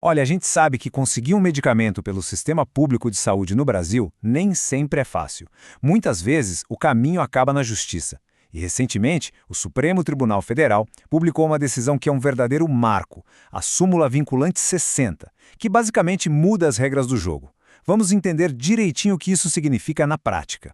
Olha, a gente sabe que conseguir um medicamento pelo sistema público de saúde no Brasil nem sempre é fácil. Muitas vezes, o caminho acaba na justiça. E, recentemente, o Supremo Tribunal Federal publicou uma decisão que é um verdadeiro marco, a Súmula Vinculante 60, que basicamente muda as regras do jogo. Vamos entender direitinho o que isso significa na prática.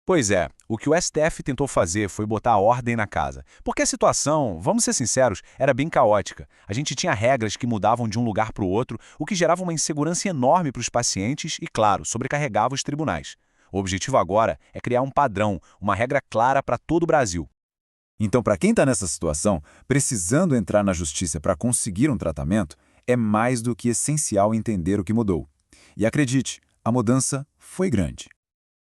Pois é, o que o STF tentou fazer foi botar ordem na casa. Porque a situação, vamos ser sinceros, era bem caótica. A gente tinha regras que mudavam de um lugar para o outro, o que gerava uma insegurança enorme para os pacientes e, claro, sobrecarregava os tribunais. O objetivo agora é criar um padrão, uma regra clara para todo o Brasil. Então, para quem está nessa situação, precisando entrar na justiça para conseguir um tratamento, é mais do que essencial entender o que mudou. E acredite, a mudança foi grande.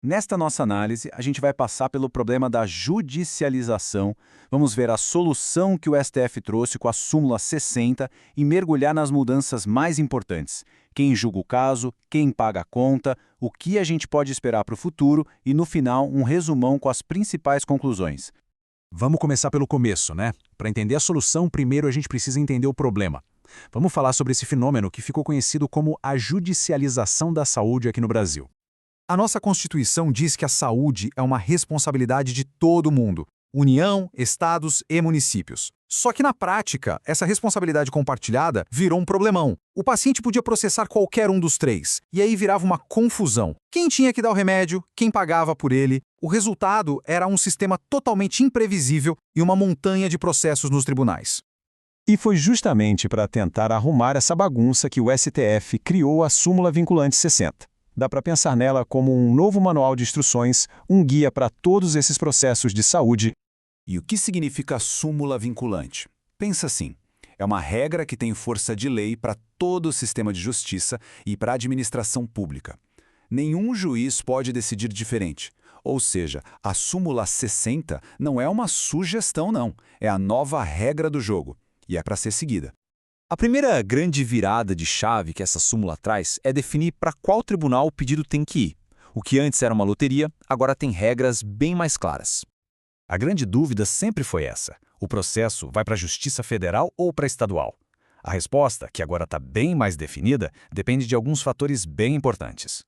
Nesta nossa análise, a gente vai passar pelo problema da judicialização, vamos ver a solução que o STF trouxe com a súmula 60 e mergulhar nas mudanças mais importantes. Quem julga o caso, quem paga a conta, o que a gente pode esperar para o futuro e, no final, um resumão com as principais conclusões. Vamos começar pelo começo, né? Para entender a solução, primeiro a gente precisa entender o problema. Vamos falar sobre esse fenômeno que ficou conhecido como a judicialização da saúde aqui no Brasil. A nossa Constituição diz que a saúde é uma responsabilidade de todo mundo, União, estados e municípios. Só que na prática, essa responsabilidade compartilhada virou um problemão. O paciente podia processar qualquer um dos três, e aí virava uma confusão. Quem tinha que dar o remédio, quem pagava por ele. O resultado era um sistema totalmente imprevisível e uma montanha de processos nos tribunais. E foi justamente para tentar arrumar essa bagunça que o STF criou a Súmula Vinculante 60. Dá para pensar nela como um novo manual de instruções, um guia para todos esses processos de saúde. E o que significa súmula vinculante? Pensa assim, é uma regra que tem força de lei para todo o sistema de justiça e para a administração pública. Nenhum juiz pode decidir diferente. Ou seja, a súmula 60 não é uma sugestão não, é a nova regra do jogo e é para ser seguida. A primeira grande virada de chave que essa súmula traz é definir para qual tribunal o pedido tem que ir. O que antes era uma loteria, agora tem regras bem mais claras. A grande dúvida sempre foi essa: o processo vai para a Justiça Federal ou para a estadual? A resposta, que agora está bem mais definida, depende de alguns fatores bem importantes.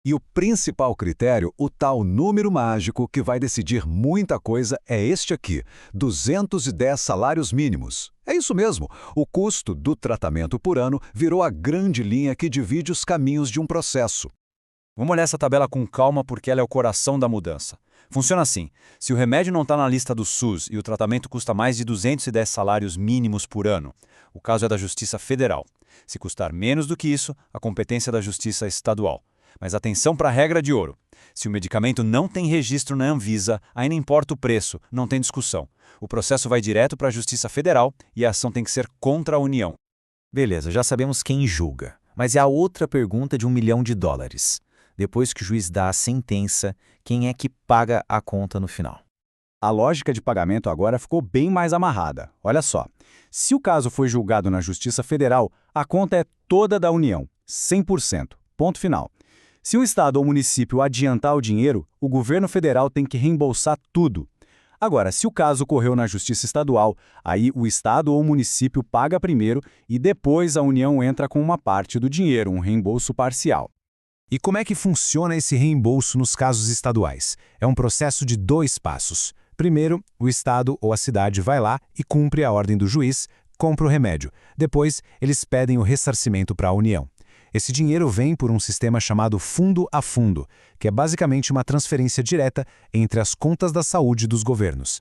E o principal critério, o tal número mágico que vai decidir muita coisa, é este aqui: 210 salários mínimos. É isso mesmo, o custo do tratamento por ano virou a grande linha que divide os caminhos de um processo. Vamos olhar essa tabela com calma porque ela é o coração da mudança. Funciona assim: se o remédio não está na lista do SUS e o tratamento custa mais de 210 salários mínimos por ano, o caso é da Justiça Federal. Se custar menos do que isso, a competência é da Justiça Estadual. Mas atenção para a regra de ouro. Se o medicamento não tem registro na Anvisa, aí não importa o preço, não tem discussão. O processo vai direto para a Justiça Federal e a ação tem que ser contra a União. Beleza, já sabemos quem julga. Mas é a outra pergunta de $1 milhão. Depois que o juiz dá a sentença, quem é que paga a conta no final? A lógica de pagamento agora ficou bem mais amarrada. Olha só, se o caso foi julgado na Justiça Federal, a conta é toda da União, 100%. Ponto final. Se um estado ou município adiantar o dinheiro, o governo federal tem que reembolsar tudo. Agora, se o caso ocorreu na Justiça Estadual, aí o estado ou município paga primeiro e depois a União entra com uma parte do dinheiro, um reembolso parcial. E como é que funciona esse reembolso nos casos estaduais? É um processo de 2 passos. Primeiro, o estado ou a cidade vai lá e cumpre a ordem do juiz, compra o remédio. Depois, eles pedem o ressarcimento para a União. Esse dinheiro vem por um sistema chamado fundo a fundo, que é basicamente uma transferência direta entre as contas da saúde dos governos.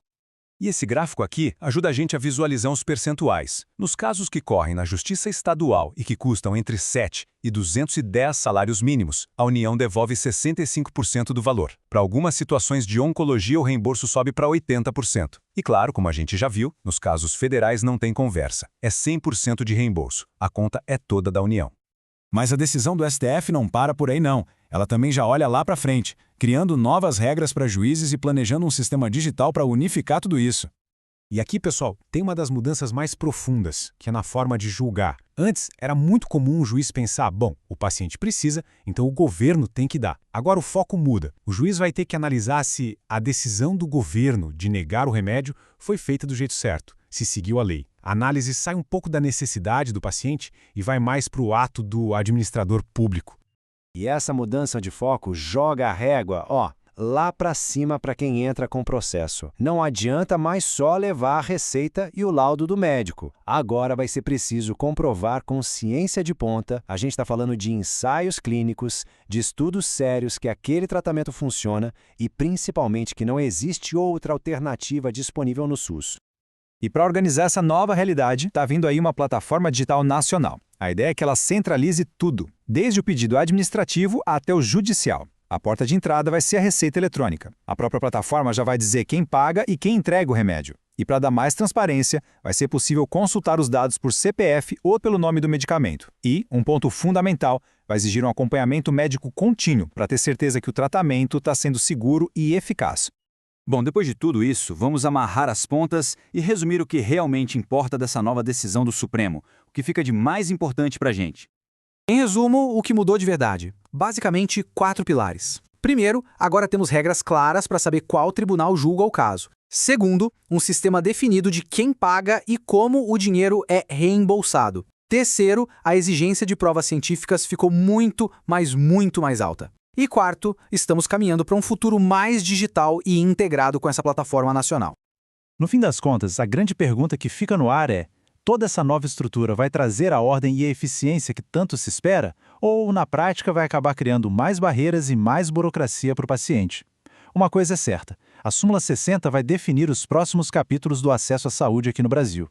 E esse gráfico aqui ajuda a gente a visualizar os percentuais. Nos casos que correm na Justiça Estadual e que custam entre 7 e 210 salários mínimos, a União devolve 65% do valor. Para algumas situações de oncologia, o reembolso sobe para 80%. E claro, como a gente já viu, nos casos federais não tem conversa. É 100% de reembolso. A conta é toda da União. Mas a decisão do STF não para por aí não. Ela também já olha lá para frente, criando novas regras para juízes e planejando um sistema digital para unificar tudo isso. E aqui, pessoal, tem uma das mudanças mais profundas, que é na forma de julgar. Antes, era muito comum o juiz pensar, bom, o paciente precisa, então o governo tem que dar. Agora o foco muda. O juiz vai ter que analisar se a decisão do governo de negar o remédio foi feita do jeito certo, se seguiu a lei. A análise sai um pouco da necessidade do paciente e vai mais para o ato do administrador público. E essa mudança de foco joga a régua, lá para cima para quem entra com o processo. Não adianta mais só levar a receita e o laudo do médico. Agora vai ser preciso comprovar com ciência de ponta, a gente está falando de ensaios clínicos, de estudos sérios que aquele tratamento funciona e principalmente que não existe outra alternativa disponível no SUS. E para organizar essa nova realidade, está vindo aí uma plataforma digital nacional. A ideia é que ela centralize tudo, desde o pedido administrativo até o judicial. A porta de entrada vai ser a receita eletrônica. A própria plataforma já vai dizer quem paga e quem entrega o remédio. E para dar mais transparência, vai ser possível consultar os dados por CPF ou pelo nome do medicamento. E, um ponto fundamental, vai exigir um acompanhamento médico contínuo para ter certeza que o tratamento está sendo seguro e eficaz. Bom, depois de tudo isso, vamos amarrar as pontas e resumir o que realmente importa dessa nova decisão do Supremo, o que fica de mais importante para a gente. Em resumo, o que mudou de verdade? Basicamente, 4 pilares. Primeiro, agora temos regras claras para saber qual tribunal julga o caso. Segundo, um sistema definido de quem paga e como o dinheiro é reembolsado. Terceiro, a exigência de provas científicas ficou muito mais alta. E quarto, estamos caminhando para um futuro mais digital e integrado com essa plataforma nacional. No fim das contas, a grande pergunta que fica no ar é: toda essa nova estrutura vai trazer a ordem e a eficiência que tanto se espera? Ou, na prática, vai acabar criando mais barreiras e mais burocracia para o paciente? Uma coisa é certa: a súmula 60 vai definir os próximos capítulos do acesso à saúde aqui no Brasil.